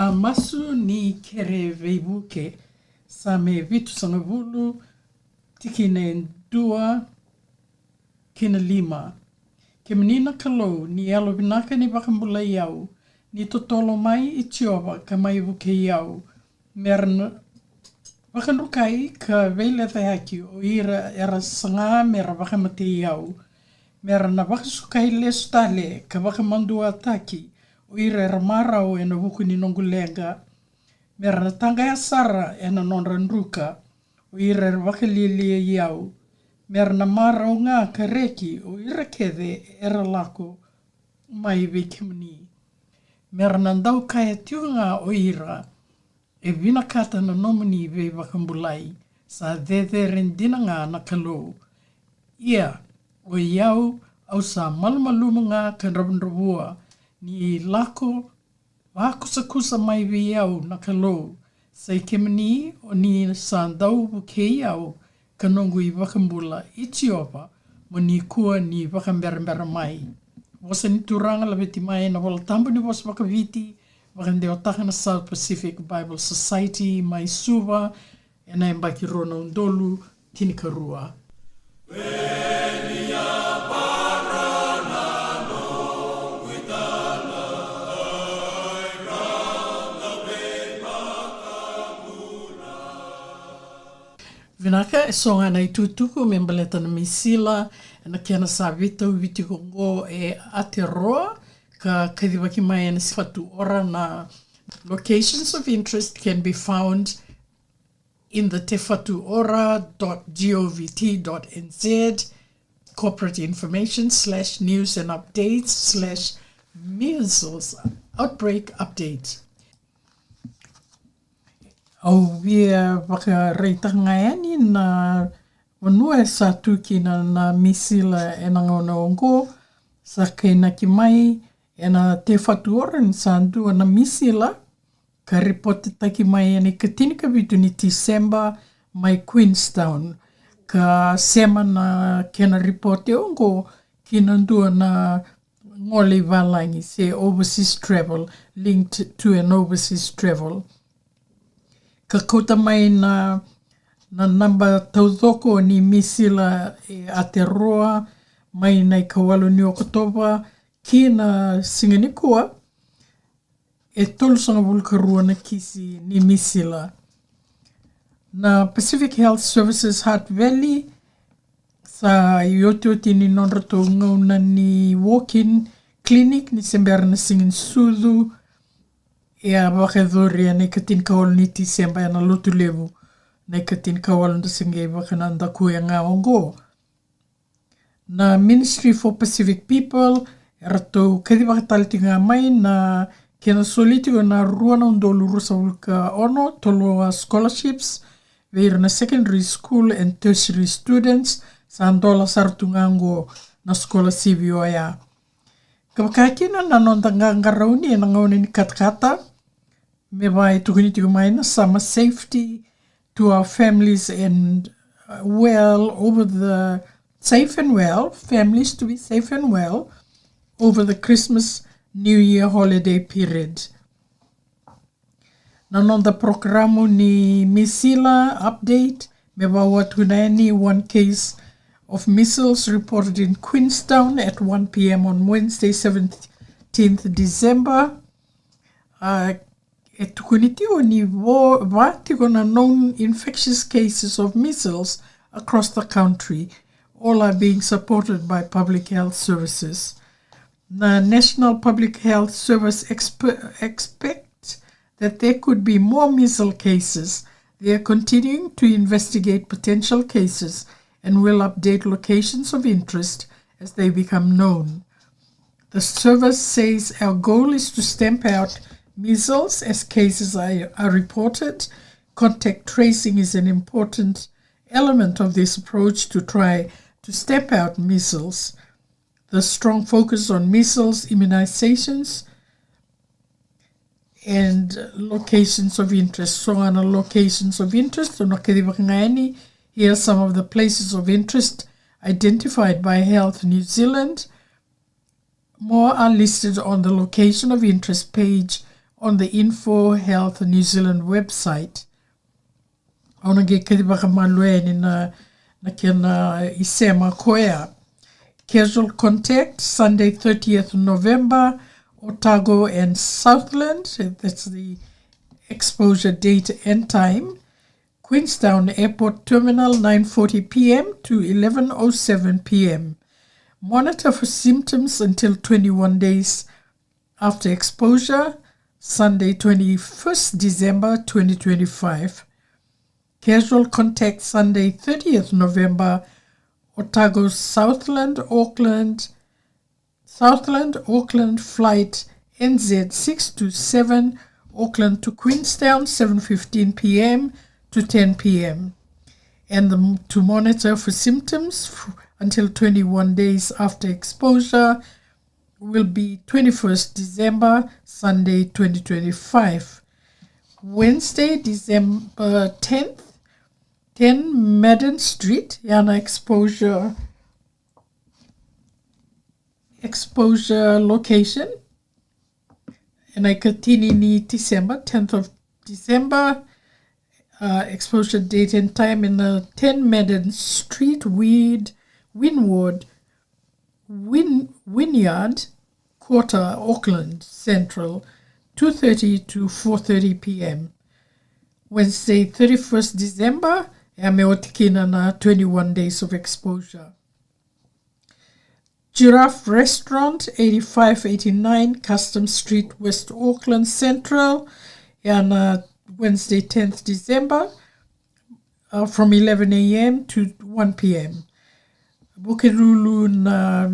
A masu ni kere veibuke sa me vitu sanga vulu tiki ne dua kina lima. Ke menina kalou ni alo vinaka ni wakambula iau ni totolo mai I tiowa ka mai vuke iau. Merna wakanrukai ka veile haki o ira era sanga mera wakamate iau. Merna wakasukai le stale ka wakamandua taki. O ira era marau e na wuku ni nongulega. Mera na tanga ya sara e na nonranruka. O ira era wakalilia iau. Mera na marau ngā ka reki o ira kede era lako mai vekimani. Mera na ndau kaya tiunga o ira e vina kata na nomini ve wakambulai sa dhedhe rendina ngā na kalou. Ia o iau au sa malmaluma ngā ka rabanrawua ni lako wakusakusa mai vi iau na kalou. Sai kemani o ni sa ndau buke iau ka nongu I wakambula I tiopa mo ni kua ni wakambera mai. Wasa ni turanga la veti mai na wala tambu ni wasa waka Viti, wakande o takana South Pacific Bible Society mai suwa, e na mbaki rona undolu tinikarua. Vinaka e songa nei tutuku me mbaleta na Misila na kiana sa vitau Viti kongo e Aotearoa ka kaiwaki mai na sifatu ora na locations of interest can be found in the tefatuora.govt.nz corporate information /news and updates /measles outbreak update. Au via waka reitanga yani na wanua sa tuki na Misila e na ngona ongo sa kaina ki mai e na te whatuora ni sa ndua na Misila ka reporti taki mai ane ka tinika vitu ni Tiseba mai Queenstown ka sema na kena reporti ongo ki na ndua na ngole walangi se overseas travel linked to an overseas travel. Ka kota mai na namba taudoko ni Misila e Aotearoa mai nei kawalo ni Oktoba ki na singanikua e tolusanga vulkarua na kisi ni Misila. Na Pacific Health Services Heart Valley sa Aotearoa ni nonrato ngauna ni walk-in clinic ni sembera na singin sudu e a wakadhoria nei katin kawalo ni Tiseba e na lotu levu nei katin kawalo na singe wakananda kuya ngā ongo. Na Ministry for Pacific People e rato kadi wakatalitinga mai na kena solitiko na ruana undolu rusa vulka ono toloa scholarships veira na secondary school and tertiary students sa andola sartungango na skola sivio ya. Kawakakina na nondanga ngarauni e na ngauni ni katkata me vai tukunitiku mai na summer safety to our families and families to be safe and well over the Christmas New Year holiday period. Nanonda programo ni Misila update me wawatuna one case of measles reported in Queenstown at 1 p.m. on Wednesday 17th December. E tukunitio ni watiko na known infectious cases of measles across the country. All are being supported by public health services. The National Public Health Service expect that there could be more measles cases. They are continuing to investigate potential cases and will update locations of interest as they become known. The service says our goal is to stamp out measles as cases are reported. Contact tracing is an important element of this approach to try to stamp out measles. The strong focus on measles immunizations and locations of interest. So on locations of interest, here are some of the places of interest identified by Health New Zealand. More are listed on the location of interest page on the Info Health New Zealand website. Ona ge kiriwaka malueni na kena isema koea. Casual contact, Sunday 30th November, Otago and Southland. That's the exposure date and time. Queenstown Airport Terminal, 9:40 p.m. to 11:07 p.m. Monitor for symptoms until 21 days after exposure, Sunday 21st December 2025. Casual contact, Sunday 30th November, Otago Southland, Auckland flight NZ 627, Auckland to Queenstown, 7:15 p.m. to 10 p.m. And to monitor for symptoms until 21 days after exposure will be 21st December, Sunday 2025. Wednesday, December 10th, 10 Madden Street, Yana exposure location. And I continue ni December, 10th of December, exposure date and time in the 10 Madden Street, Wynyard Quarter, Auckland Central, 2:30 to 4:30 p.m. Wednesday, 31st December, Aotearoa na 21 days of exposure. Giraffe Restaurant, 8589 Customs Street, West Auckland Central, and Wednesday, 10th December, from 11 a.m. to 1 p.m. Bukerulu na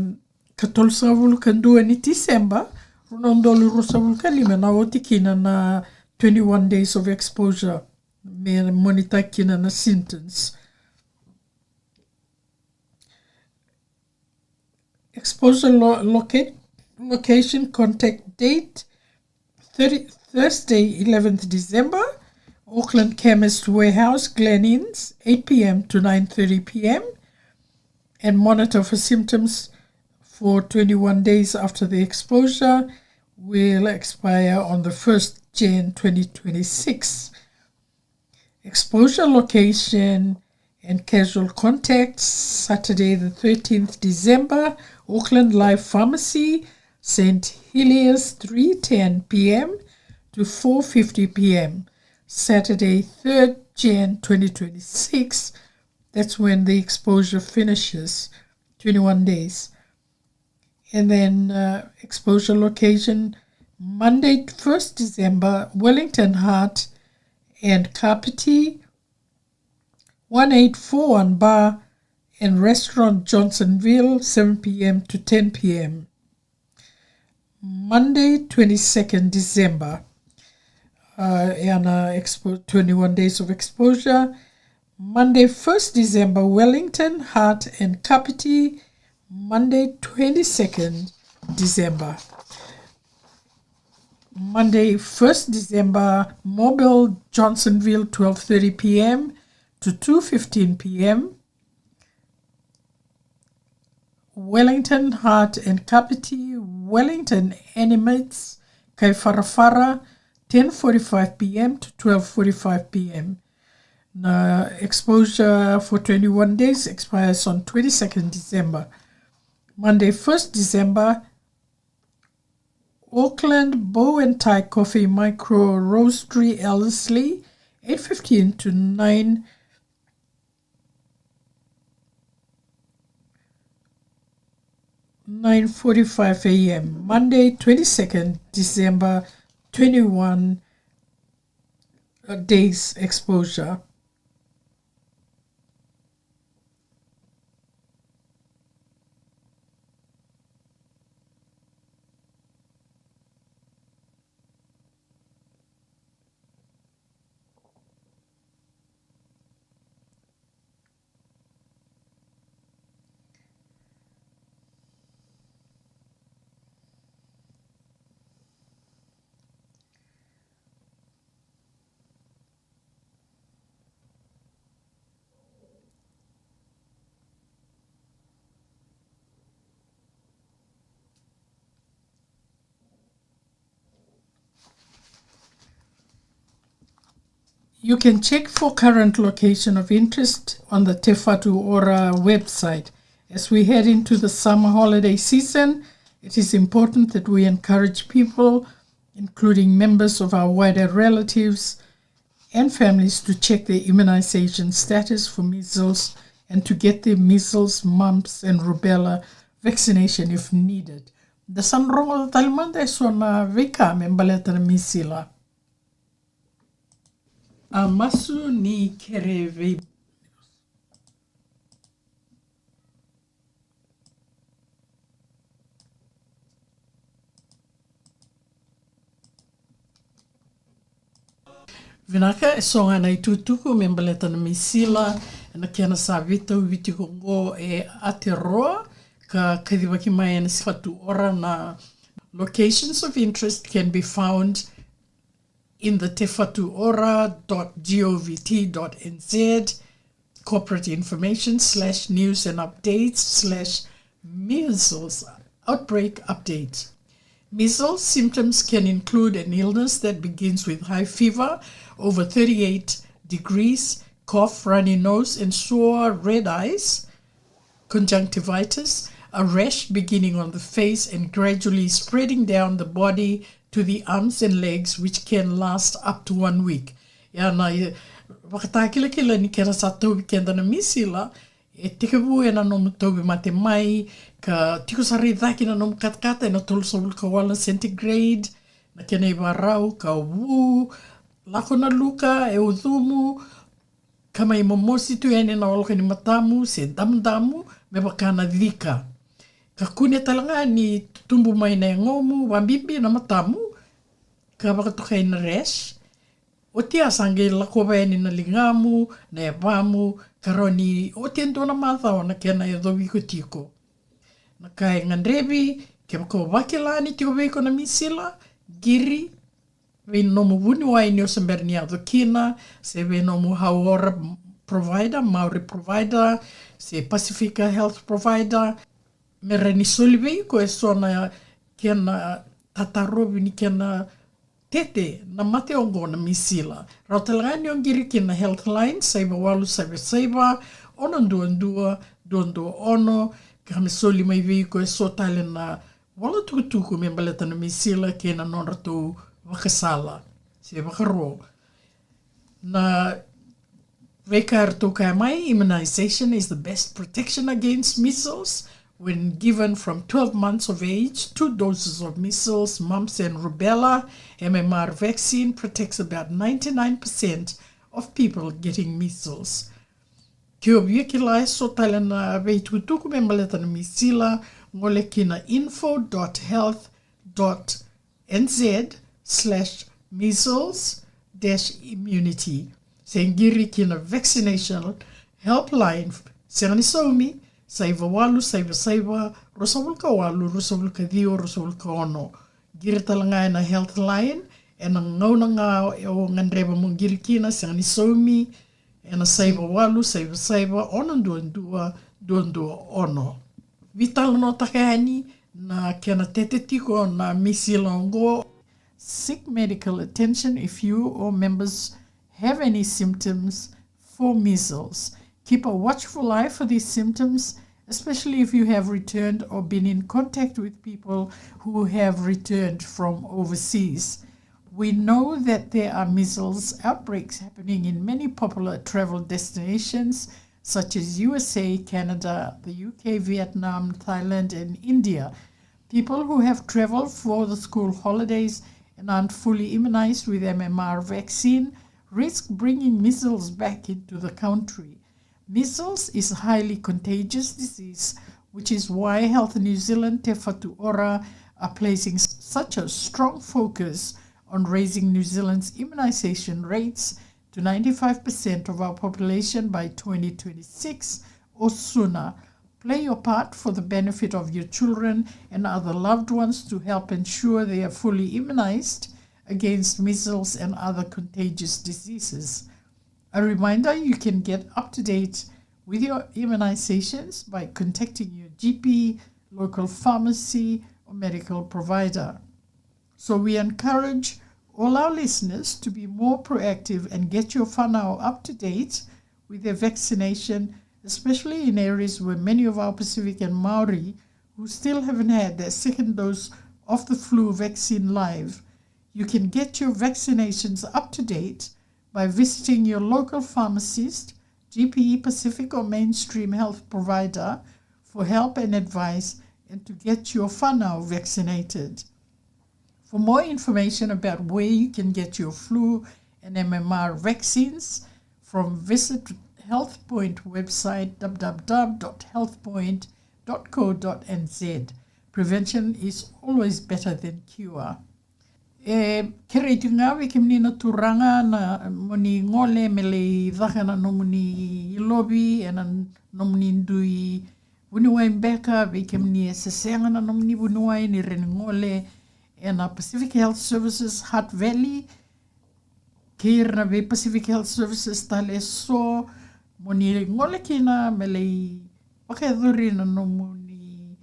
katolsavulu kandua ni December, runondolu rosavulu kalima na otikina na 21 days of exposure, me monitakina na symptoms. Exposure location, contact date, Thursday, 11th December, Auckland Chemist Warehouse, Glen Innes, 8 p.m. to 9:30 p.m. And monitor for symptoms for 21 days after the exposure will expire on the 1st Jan 2026. Exposure location and casual contacts, Saturday the 13th December, Auckland Life Pharmacy, St. Heliers, 3:10 p.m. to 4:50 p.m. Saturday 3rd Jan 2026, that's when the exposure finishes, 21 days. And then exposure location, Monday 1st December, Wellington Heart and Kapiti, 1841 Bar and Restaurant Johnsonville, 7 p.m. to 10 p.m. Monday 22nd December, 21 days of exposure. Monday 1st December, Wellington, Hart and Kapiti, Monday 22nd December. Monday 1st December, Mobile, Johnsonville, 12:30 p.m. to 2:15 p.m. Wellington, Hart and Kapiti, Wellington Animates, Kaifarafara, 10:45 p.m. to 12:45 p.m. Exposure for 21 days expires on 22nd December. Monday 1st December, Auckland Bow and Tie Coffee Micro Roastery, Ellerslie, 8:15 to 9:45 a.m. Monday 22nd December, 21 days exposure. You can check for current location of interest on the Te Whatu Ora website. As we head into the summer holiday season, it is important that we encourage people, including members of our wider relatives and families, to check their immunization status for measles and to get their measles, mumps, and rubella vaccination if needed. The sanrongo talimanda e sona veka me mbaleta na Misila. A masu ni kere vei. Vinaka e songa nei tutuku me mbaleta na Misila na kiana sa vita Viti kongo e Aotearoa ka kadiwaki mai na Whatu Ora na locations of interest can be found in the tewhatuora.govt.nz corporate information /news and updates /measles outbreak update. Measles symptoms can include an illness that begins with high fever over 38 degrees, cough, runny nose and sore red eyes, conjunctivitis, a rash beginning on the face and gradually spreading down the body to the arms and legs, which can last up to 1 week. Ia na wakatakila ni kera sa tau kenda na Misila, e tikabu e na nomu tau mate mai, ka tiko sa ridhaki na nomu katkata e na tolu sa ulka wala centigrade, na kena i warau, ka wu, lako na luka, e udhumu, kama i momosi tu ene na oloka ni matamu, se damdamu, me wakana dhika. Ka kune talanga ni tumbu mai na ngomu, wambimbi na matamu, ka wakatukai na rash, o tia sange lako ni na lingamu, na e wamu, karoni o tiento na mathao na kena e dhowi ko tiko. Na kai ngandrebi, ke wako wakila ni tiko veiko na Misila, giri, we nomu wuni wai ni o samberni ado kina, se we nomu hauora provider, Maori provider, se Pacifica Health provider, me reni solive ko e sona kena tatarobi ni kena tete na mate ongo na Misila. Rau talangani on giri kena health line, saiba walu saiba, ono ndua ono, ka me soli mai vei ko e so tale na wala tukutuku me mbaleta na Misila kena nora tu wakasala, se wakaro. Na veka tokai mai, immunization is the best protection against measles. When given from 12 months of age, 2 doses of measles, mumps and rubella, MMR vaccine protects about 99% of people getting measles. Kia wiekila so talena veitutuku me maleta na Misila, ngole kina info.health.nz/measles-immunity. Sengiri kina vaccination helpline, seranisomi, saiva walu, saiva, rosawulka walu, rosawulka dio, rosawulka ono. Giri talanga na health line, ena ngauna nga o ngandreba mong giri kina, siang ni soumi, ena saiva walu, saiva, ono duandua ono. Vital no takahani, na kena tete tiko na Misila ongo. Seek medical attention if you or members have any symptoms for measles. Keep a watchful eye for these symptoms, especially if you have returned or been in contact with people who have returned from overseas. We know that there are measles outbreaks happening in many popular travel destinations such as USA, Canada, the UK, Vietnam, Thailand, and India. People who have traveled for the school holidays and aren't fully immunized with MMR vaccine risk bringing measles back into the country. Measles is a highly contagious disease, which is why Health New Zealand Te Whatu Ora are placing such a strong focus on raising New Zealand's immunization rates to 95% of our population by 2026 or sooner. Play your part for the benefit of your children and other loved ones to help ensure they are fully immunized against measles and other contagious diseases. A reminder, you can get up to date with your immunizations by contacting your GP, local pharmacy, or medical provider. So we encourage all our listeners to be more proactive and get your whānau up to date with their vaccination, especially in areas where many of our Pacific and Maori who still haven't had their second dose of the flu vaccine live. You can get your vaccinations up to date by visiting your local pharmacist, GP, Pacific or mainstream health provider for help and advice and to get your whānau vaccinated. For more information about where you can get your flu and MMR vaccines, visit HealthPoint website www.healthpoint.co.nz. Prevention is always better than cure. Kere tunga wiki mnina turanga na moni ngole mele dhakana no moni ilobi ena no moni ndui bunuai mbeka wiki mni sesenga na no moni bunuai ni ren ngole ena Pacific Health Services Hutt Valley kir na be Pacific Health Services tale so moni ngole kina mele wakadhuri na no moni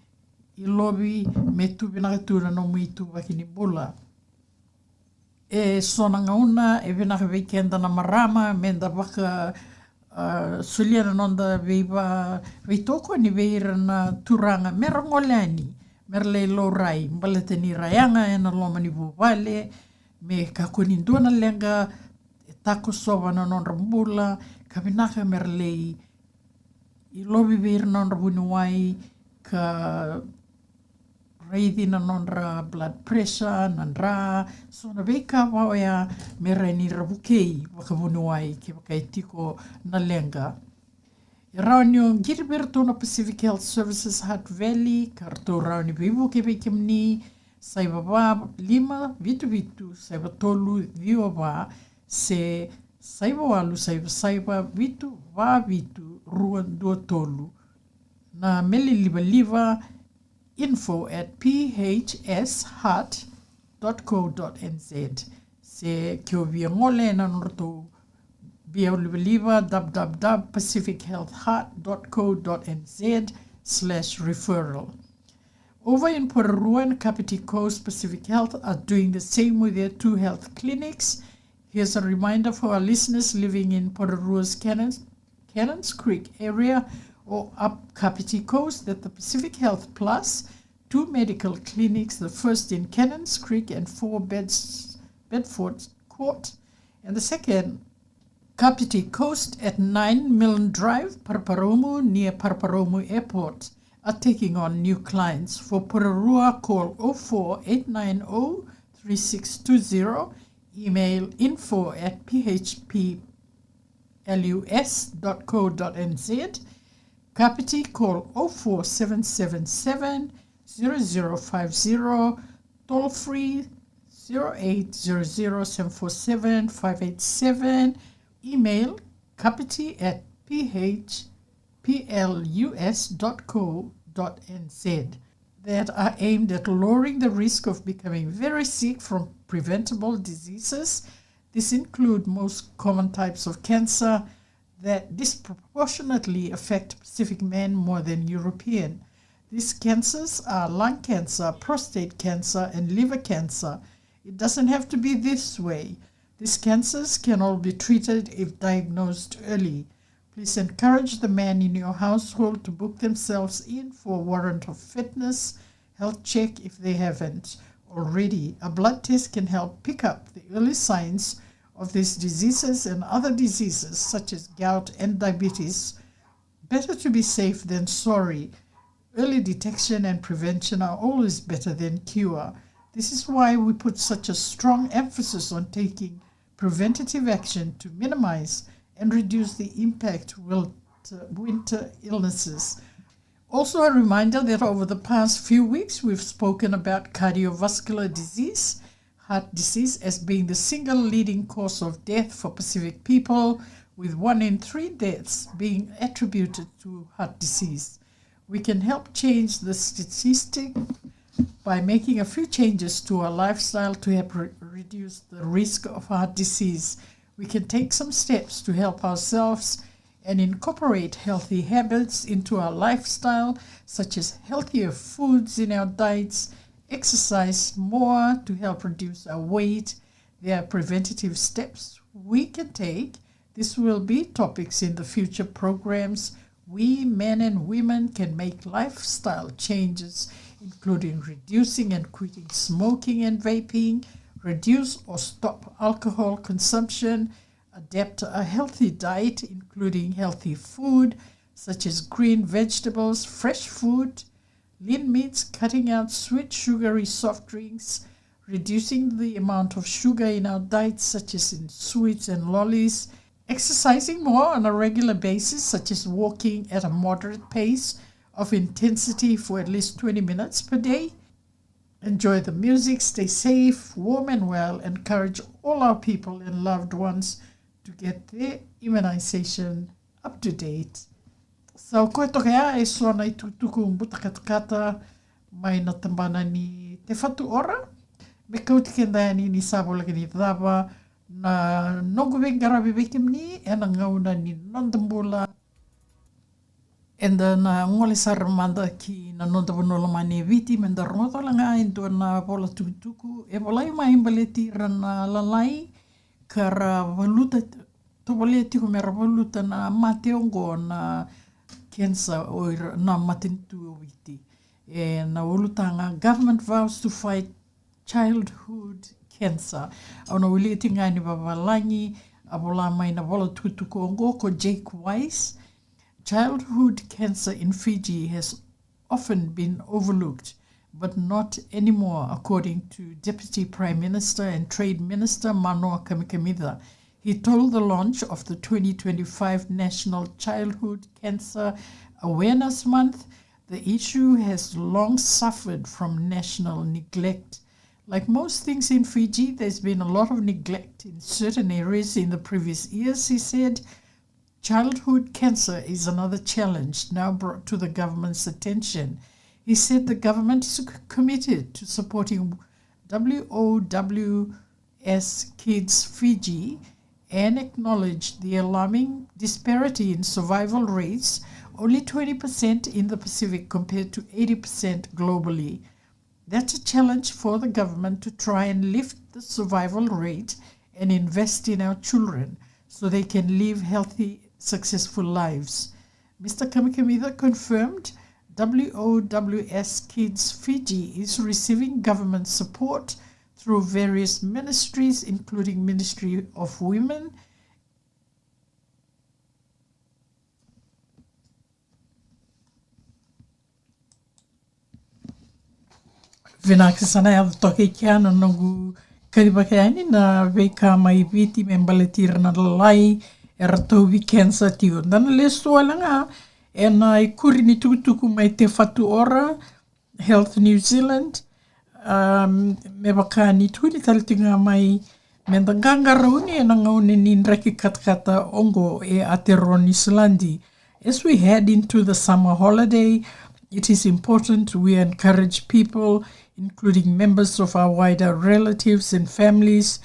ilobi metu binakatura no muitu wakini bula. Sona ngauna vinaka weekenda na marama menda waka suliana nonda veiva veitoko ni veira na turanga mera ngolani merle lorai mbaleteni rayanga ena loma ni vuvale me kakunindua na lenga tako soba na nonra mbula kabinaka merle ilobi veira nonra bunuai ka reithi na nonra blood pressure, nandra, so na veika waoia mera ni rabukei wakabunuai ki wakaitiko na lenga. Raunio Gilberto na Pacific Health Services Hutt Valley, karto rauni bibu ke veikimni, saiba ba 5 vitu, saiba tolu viwa se saiba walu saiba vitu ruan dua tolu. Na meli liba info@phshutt.co.nz. Se kio via ngole na norto via liba www.pacifichealthhutt.co.nz/referral. Over in Pororua and Kapiti Coast, Pacific Health are doing the same with their 2 health clinics. Here's a reminder for our listeners living in Pororua's Cannons Creek area or up Kapiti Coast that the Pacific Health Plus 2 medical clinics, the first in Cannons Creek and 4 Bedford Court, and the second Kapiti Coast at 9 Milne Drive, Paraparaumu, near Paraparaumu Airport, are taking on new clients. For Pororua, call 04-890-3620, email info@phplus.co.nz. Kapiti, call 04-777-0050, toll free 0800-747-587, email kapiti@phplus.co.nz. That are aimed at lowering the risk of becoming very sick from preventable diseases. This includes most common types of cancer that disproportionately affect Pacific men more than European. These cancers are lung cancer, prostate cancer, and liver cancer. It doesn't have to be this way. These cancers can all be treated if diagnosed early. Please encourage the men in your household to book themselves in for a warrant of fitness, health check if they haven't already. A blood test can help pick up the early signs of these diseases and other diseases such as gout and diabetes. Better to be safe than sorry. Early detection and prevention are always better than cure. This is why we put such a strong emphasis on taking preventative action to minimize and reduce the impact of winter illnesses. Also a reminder that over the past few weeks we've spoken about cardiovascular disease, heart disease, as being the single leading cause of death for Pacific people, with 1 in 3 deaths being attributed to heart disease. We can help change the statistic by making a few changes to our lifestyle to help reduce the risk of heart disease. We can take some steps to help ourselves and incorporate healthy habits into our lifestyle, such as healthier foods in our diets, exercise more to help reduce our weight, there are preventative steps we can take. This will be topics in the future programs. We, men and women, can make lifestyle changes, including reducing and quitting smoking and vaping, reduce or stop alcohol consumption, adapt a healthy diet, including healthy food, such as green vegetables, fresh food, lean meats, cutting out sweet sugary soft drinks, reducing the amount of sugar in our diets, such as in sweets and lollies, exercising more on a regular basis, such as walking at a moderate pace of intensity for at least 20 minutes per day. Enjoy the music, stay safe, warm and well. Encourage all our people and loved ones to get their immunization up to date. So koe toke a e soa nei tutuku mbuta katakata mai na tambana ni te whatu ora. Me kauti kenda ni sabola ni dhava na nongu vengarabi vekim ni e na ngauna ni nondambula enda na ngole saramanda ki na nondabanola mani Viti menda rongotolanga into na bola tukutuku e volai mai imbaleti rana lalai kara valuta to vole tiko mera valuta na mateongo na cancer o na matentu o Viti e na Ulutaga government vows to fight childhood cancer. Ona wili tinga ni vavalangi abola mai na vola tukutuku ongo ko Jake Weiss. Childhood cancer in Fiji has often been overlooked, but not anymore, according to Deputy Prime Minister and Trade Minister Manoa Kamikamica. He told the launch of the 2025 National Childhood Cancer Awareness Month, the issue has long suffered from national neglect. Like most things in Fiji, there's been a lot of neglect in certain areas in the previous years, he said. Childhood cancer is another challenge now brought to the government's attention. He said the government is committed to supporting WOWS Kids Fiji and acknowledged the alarming disparity in survival rates, only 20% in the Pacific compared to 80% globally. That's a challenge for the government to try and lift the survival rate and invest in our children so they can live healthy, successful lives. Mr. Kamikamica confirmed WOWS Kids Fiji is receiving government support through various ministries, including Ministry of Women, Vinakisana ya toke kiana nongu karibakeani na veka mai Viti membaletira na lalai e ratauvi cancer tio. Dana le soalanga e na i kuri ni tukutuku mai te whatu ora Health New Zealand me waka ni tui talitinga mai me nganga rauni e na ngaune ni nraki katakata ongo e Aotearoa New Zealand. As we head into the summer holiday, it is important we encourage people, including members of our wider relatives and families,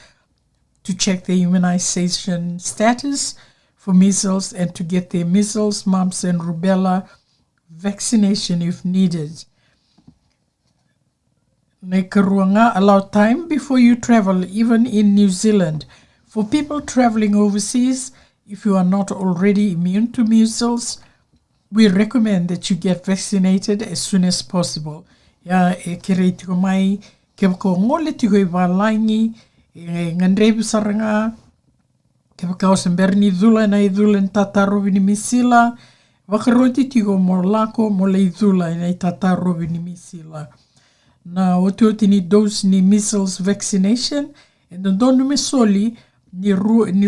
to check their immunization status for measles and to get their measles, mumps and rubella vaccination if needed. Nekaruanga, allow time before you travel, even in New Zealand. For people traveling overseas, if you are not already immune to measles, we recommend that you get vaccinated as soon as possible. Ya e kere tiko mai, ke wako ngole tiko I walangi, e ngandrebu saranga, ke waka osamberi ni dhula na I dhula ni tatarovi ni Misila, wakaroti tiko mo lako mo le dhula na I tatarovi ni Misila. Na otioti ni dose ni measles vaccination, e ndono me soli ni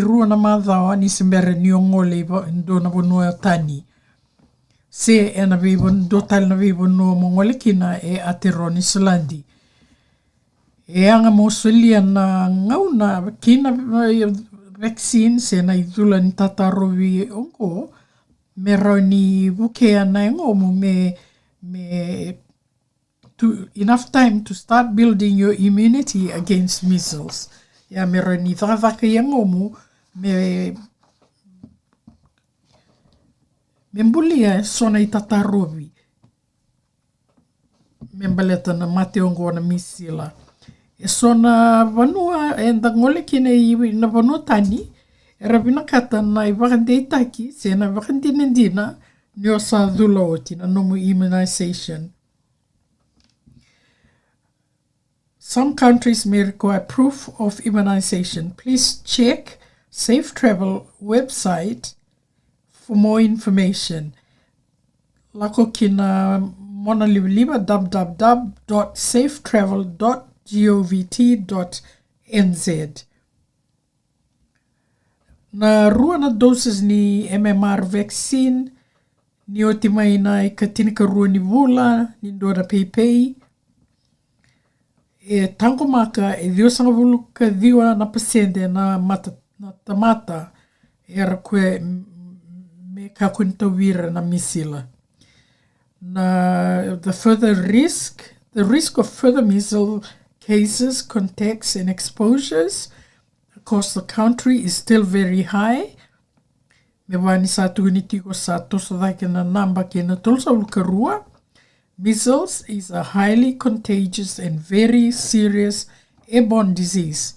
rua na madhawa ni sembere ni ongole ndona bonua tani. Se e na vivon dotal na vivon no mongole kina e Aotearoa New Zealand. E anga mosolia na ngauna kina vaccine se na idula ni tatarovi ongo me rauni bukea na ngomu me enough time to start building your immunity against measles. Ya me rauni vaka ngomu me Membulia sona I tatarovi. Membaleta na mateongo na Misila. E so na vanua e ndangole kine I na vanua tani, e ravina kata na I wakandei taki, se na wakandinendina, ni o sa dhula oti na nomu immunization. Some countries may require proof of immunization. Please check Safe Travel website for more information. Lako kina mona liwa www.safetravel.govt.nz. Na rua na doses ni MMR vaccine ni o te mai na I katinika rua ni vula ni ndora peipei. E tango maka e dio sanga vulu ka diwa na pasende na tamata e rakue me ka kuntawira na Misila. Na the risk of further measles cases, contacts and exposures across the country is still very high. Me wani sa tuguniti ko sa toso dake na namba ke na tolsa ulukarua. Measles is a highly contagious and very serious airborne disease.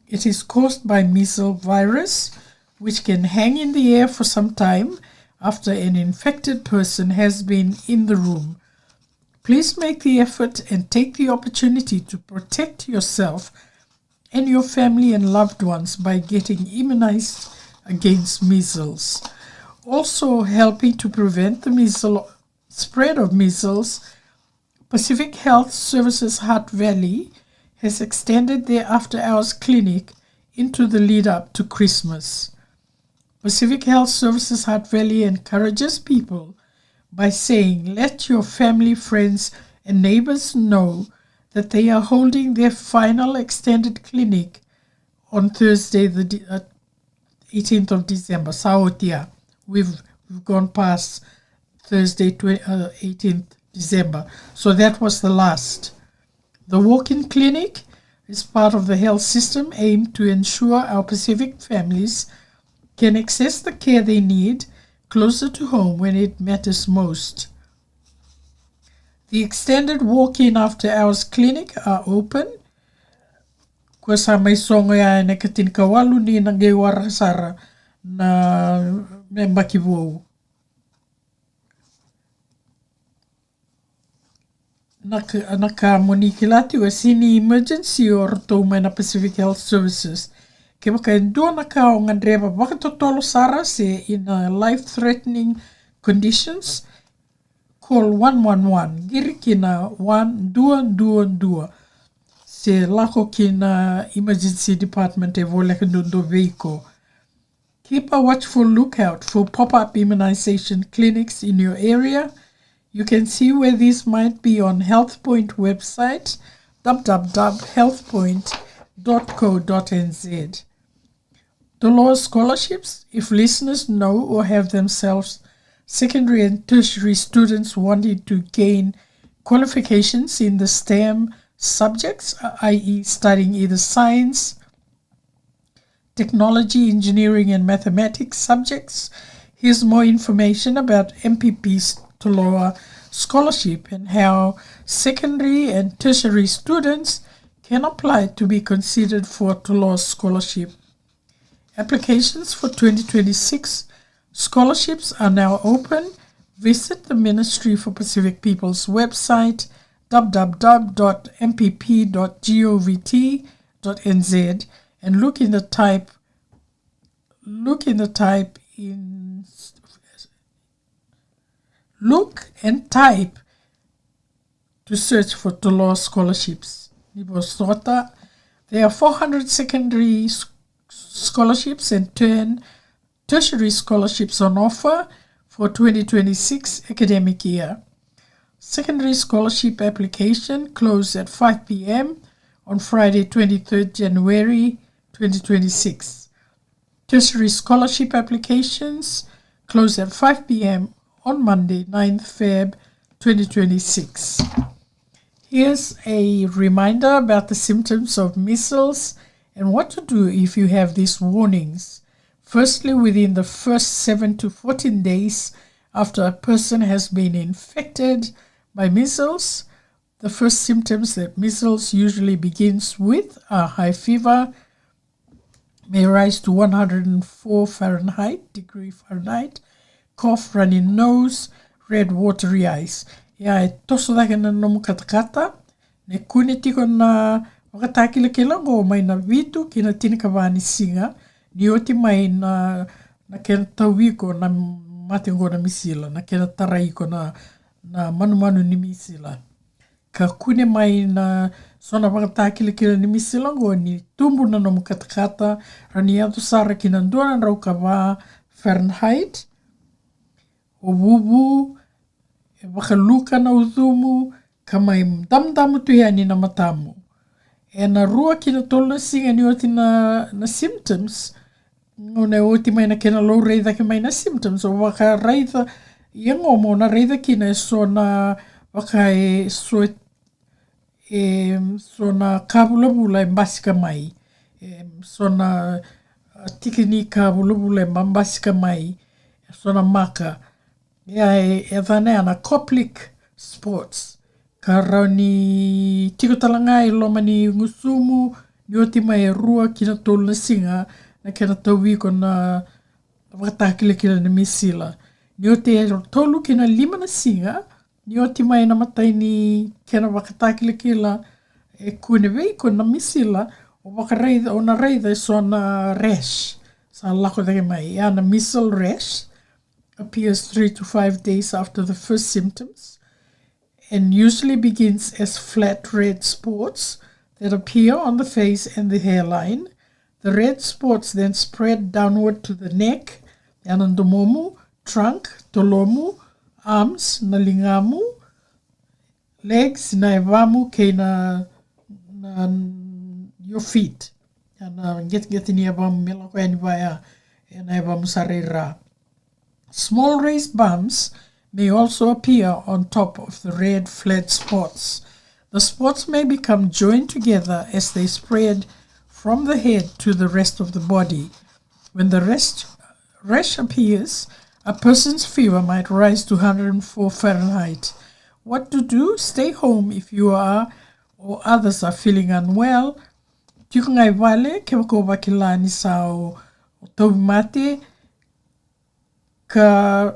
It is caused by measles virus, which can hang in the air for some time after an infected person has been in the room. Please make the effort and take the opportunity to protect yourself and your family and loved ones by getting immunized against measles. Also helping to prevent the spread of measles, Pacific Health Services Hutt Valley has extended their after-hours clinic into the lead-up to Christmas. Pacific Health Services Hutt Valley encourages people by saying, let your family, friends, and neighbors know that they are holding their final extended clinic on Thursday, the 18th of December. Aotearoa. We've gone past Thursday, 18th December. So that was the last. The walk-in clinic is part of the health system aimed to ensure our Pacific families can access the care they need closer to home when it matters most. The extended walk-in after-hours clinic are open. Kua sa mai songo ya ne katin kawalu ni nange warasara na membaki vou. Naka monikilati wa sini emergency or to na Pacific Health Services. Ke waka endua naka o ngandreba waka totolo sara se in life-threatening conditions, call 111. Giri kina 1222. Se lako kina emergency department e voleka do vehicle. Keep a watchful lookout for pop-up immunization clinics in your area. You can see where these might be on HealthPoint website, www.healthpoint.co.nz. Dolores scholarships, if listeners know or have themselves secondary and tertiary students wanting to gain qualifications in the STEM subjects, i.e. studying either science, technology, engineering and mathematics subjects, here's more information about MPP's Toloa scholarship and how secondary and tertiary students can apply to be considered for Toloa scholarship. Applications for 2026 scholarships are now open. Visit the Ministry for Pacific Peoples website www.mpp.govt.nz and look and type to search for Toloa scholarships. There are 400 secondary scholarships and 10 tertiary scholarships on offer for 2026 academic year. Secondary scholarship application closed at 5 p.m. on Friday, 23rd January 2026. Tertiary scholarship applications closed at 5 p.m. on Monday, 9th Feb 2026. Here's a reminder about the symptoms of measles and what to do if you have these warnings. Firstly, within the first 7 to 14 days after a person has been infected by measles, The first symptoms that measles usually begins with are high fever, may rise to 104 degree Fahrenheit, cough, runny nose, red watery eyes. Ia e toso dake na nomu katakata, ne kune tiko na wakatakila go mai na vitu kina tinika wani singa, ni oti mai na kena tauiko na matingo na Misila, na kena taraiko na manu ni Misila. Ka kune mai na sona wakatakila ni Misila go ni tumbu na nomu katakata, rani atu sara kina ndona rau ka wā Fahrenheit, o wuwu, e wakaluka na udhumu, ka mai damdamu tuhani na matamu. E na rua kina tolna singa ni oti na symptoms, ngone oti mai na kena low reitha ke mai na symptoms, o waka reitha, ia ngomo na reitha kina e so na waka so na kabula-bula e mbasika mai, so na tikini kabula-bula e mbasika mai, so na maka. Ia e vane ana coplic sports. Ka rauni tiko talanga i loma ni ngusumu, ni oti mai e rua kina tolna singa, na kena tauwiko na wakatakila na Misila. Ni oti e tolu kina 5 na singa, ni oti mai na matai ni kena wakatakila e kune veiko na Misila, o wakareitha, o na reitha so na rash. Sa lako dake mai, ia na measles rash appears 3 to 5 days after the first symptoms and usually begins as flat red spots that appear on the face and the hairline. The red spots then spread downward to the neck, yanandomomu, trunk, tolomu, arms, nalingamu, legs, naivamu, kei na your feet. Yana get ni abamu mela ko yani vaya naivamu sarira. Small raised bumps may also appear on top of the red flat spots. The spots may become joined together as they spread from the head to the rest of the body. When the rash appears, a person's fever might rise to 104 Fahrenheit. What to do? Stay home if you are or others are feeling unwell. Tiko ngai vale, ke wako wakila ni sao tau mate, ka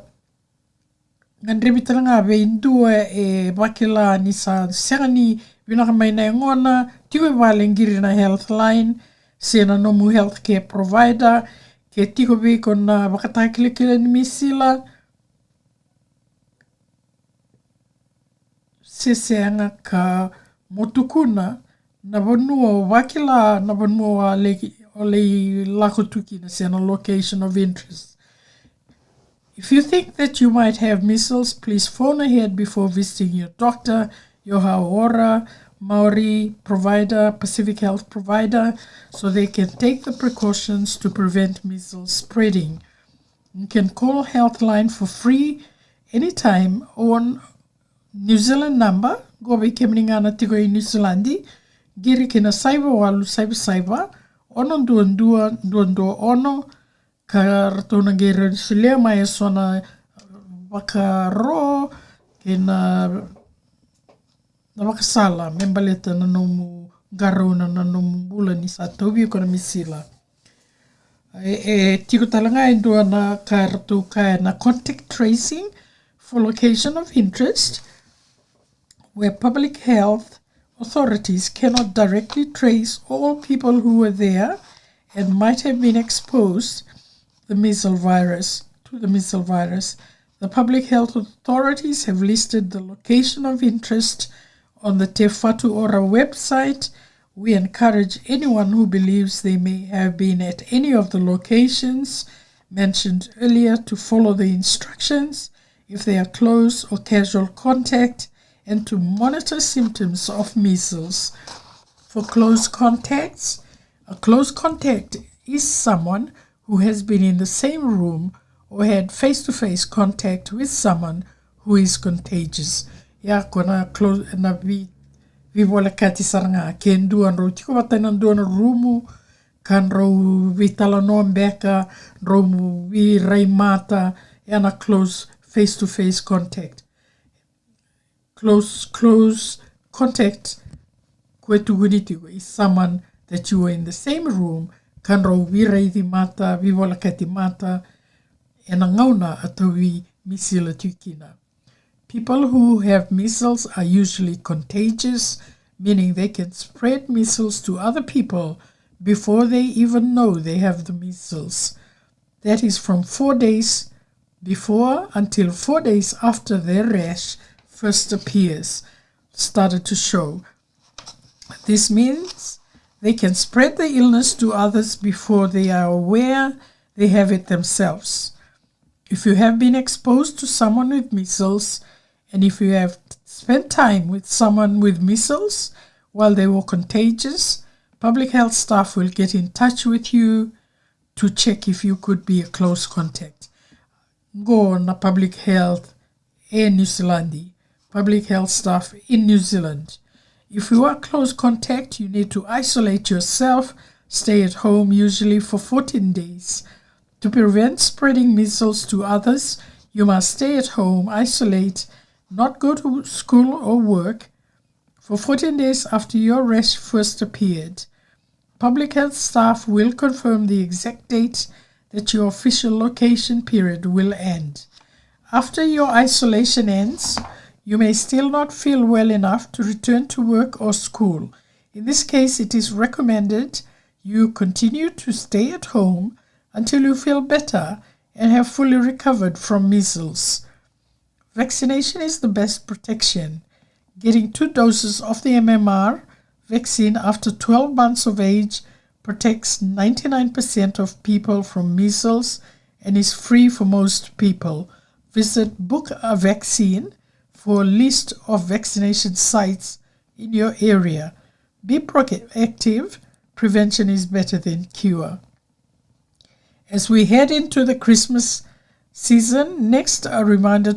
ngandribitala nga veindua e wakila ni sa sengani vinaka mai na ngona, tiko e vale ngiri na health line, se na nomu healthcare provider, ke tiko viko na wakatakila ni Misila, se seanga ka motukuna na vanua wakila na vanua o le lakotuki na se na location of interest. If you think that you might have measles, please phone ahead before visiting your doctor, your Aotearoa Maori provider, Pacific Health provider, so they can take the precautions to prevent measles spreading. You can call Healthline for free anytime on New Zealand number, gobe kemninga na tiko i New Zealandi, giri kina saiva walu saiva, ono ndua ono, ka ratona gere silea mai sona wakaro ke na wakasala membaleta na nomu garona na nomu bula ni sa taubi ko na Misila. Tiko talanga e ndua na ka rato ka na contact tracing for location of interest, where public health authorities cannot directly trace all people who were there and might have been exposed to the measles virus. The public health authorities have listed the location of interest on the Te Whatu Ora website. We encourage anyone who believes they may have been at any of the locations mentioned earlier to follow the instructions if they are close or casual contact and to monitor symptoms of measles. For close contacts, a close contact is someone who has been in the same room or had face-to-face contact with someone who is contagious. Ya kona close na vi wala kati saranga ken duan ro tiko wataina duan rumu kan ro vitala no mbeka ro vi raimata yana close face-to-face contact. Close contact koe tugunitigo is someone that you were in the same room, kanro wira I mata, vivola kati mata, and ngauna atawi misila tukina. People who have measles are usually contagious, meaning they can spread measles to other people before they even know they have the measles. That is from 4 days before until 4 days after their rash first started to show. This means they can spread the illness to others before they are aware they have it themselves. If you have been exposed to someone with measles, and if you have spent time with someone with measles while they were contagious, public health staff will get in touch with you to check if you could be a close contact. Go na public health New Zealand, public health staff in New Zealand. If you are close contact, you need to isolate yourself, stay at home usually for 14 days. To prevent spreading measles to others, you must stay at home, isolate, not go to school or work for 14 days after your rash first appeared. Public health staff will confirm the exact date that your official location period will end. After your isolation ends, you may still not feel well enough to return to work or school. In this case, it is recommended you continue to stay at home until you feel better and have fully recovered from measles. Vaccination is the best protection. Getting 2 doses of the MMR vaccine after 12 months of age protects 99% of people from measles and is free for most people. Visit Book a Vaccine for a list of vaccination sites in your area. Be proactive. Prevention is better than cure. As we head into the Christmas season, next a reminder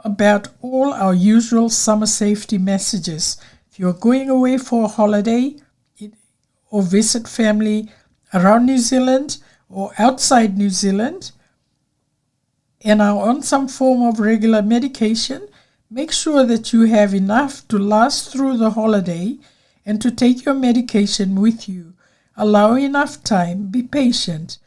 about all our usual summer safety messages. If you are going away for a holiday or visit family around New Zealand or outside New Zealand and are on some form of regular medication, make sure that you have enough to last through the holiday and to take your medication with you. Allow enough time, be patient,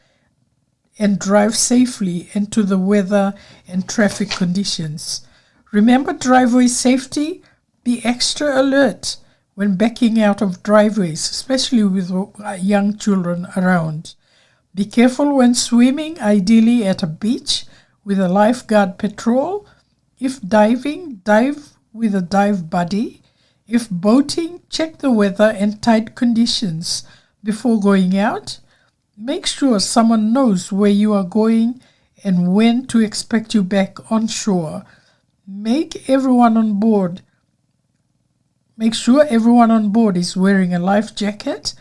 and drive safely into the weather and traffic conditions. Remember driveway safety. Be extra alert when backing out of driveways, especially with young children around. Be careful when swimming, ideally at a beach with a lifeguard patrol. If diving, dive with a dive buddy. If boating, check the weather and tide conditions before going out. Make sure someone knows where you are going and when to expect you back on shore. Make sure everyone on board is wearing a life jacket.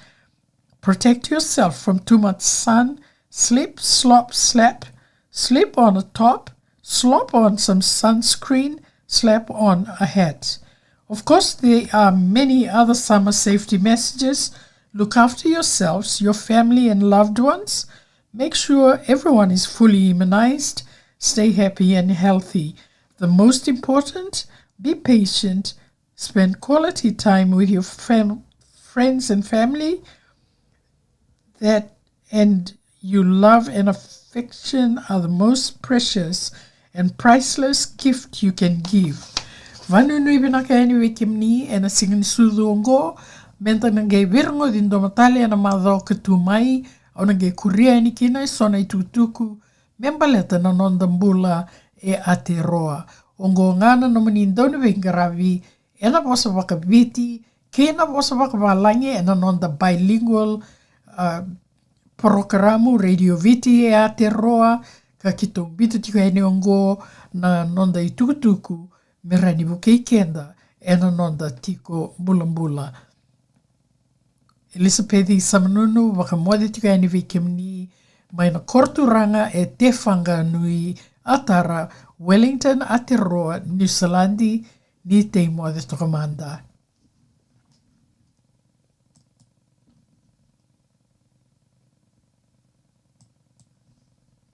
Protect yourself from too much sun. Slip, slop, slap. Slip on a top. Slop on some sunscreen. Slap on a hat. Of course, there are many other summer safety messages. Look after yourselves, your family and loved ones. Make sure everyone is fully immunized. Stay happy and healthy. The most important, be patient. Spend quality time with your friends and family and you love and affection are the most precious and priceless gift you can give. Vanunui binaka anyway kimni and a singing sudongo. Menta nangai virango din domatali ana madho ketumai au nangai kuria ni kina sona itutuku membaleta na nondambula e Aotearoa. Ongo ngana no manindone vengaravi ena bosa waka Viti kena bosa waka valange ena nonda bilingual programu Radio Viti e Aotearoa ka kito bitu tika ene ongo na nonda itutuku merani bukei kenda ena nonda tiko bulambula. Elizabeth Samanunu wakamode tika ene vikimni mai na korturanga e te whanganui atara Wellington Aotearoa New Zealand ni te moade tokamanda.